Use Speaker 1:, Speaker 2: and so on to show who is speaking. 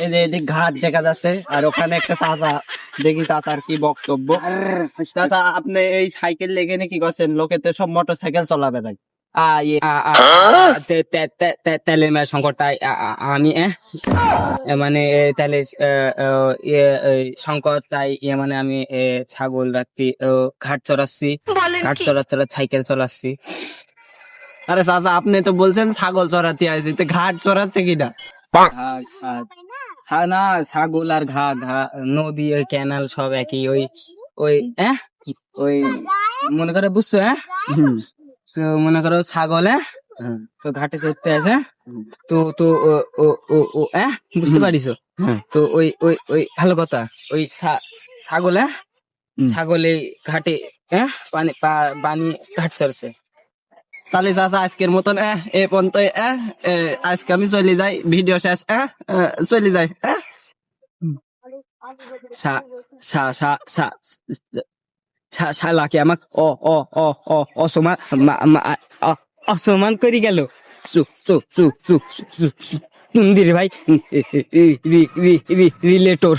Speaker 1: এই যে এদিক ঘাট দেখা যাচ্ছে, আর ওখানে একটা চাচা, দেখি চাচার কি বক্তব্য। চাচা, আপনি এই সাইকেল লেগে কি করছেন? লোকে তো সব মোটর সাইকেল চলাবে না।
Speaker 2: তেলের মেলা সংকট, তাই আমি মানে তাহলে সংকট, তাই মানে আমি ছাগল রাখছি, ঘাট চড়াচ্ছি, ঘাট চড়া সাইকেল চলাচ্ছি।
Speaker 1: আরে চাচা, আপনি তো বলছেন ছাগল চড়াতে আসছি, তো ঘাট চড়াচ্ছে কিনা?
Speaker 2: না, ছাগল আর নদী, ওই ক্যানাল সব একই। ওই ওই ওই মনে করে, বুঝছো? তো মনে করো ছাগল, তো ঘাটে চড়তে আছে, তো তো ও ও ও ও বুঝতে পারিস? তো ওই ওই ওই ভালো কথা, ওই ছাগল, ছাগলে ঘাটে পানি ঘাট চড়ছে।
Speaker 1: তাহলে চাচা, আজকের মতন এ পর্যন্ত। আজকে আমি চলে যাই, ভিডিও শেষ। চলে যাই।
Speaker 2: সা সা সা সা শালাকে আমাক অসমান অসমান করে গেল। চুন্দির ভাই রিলেটর।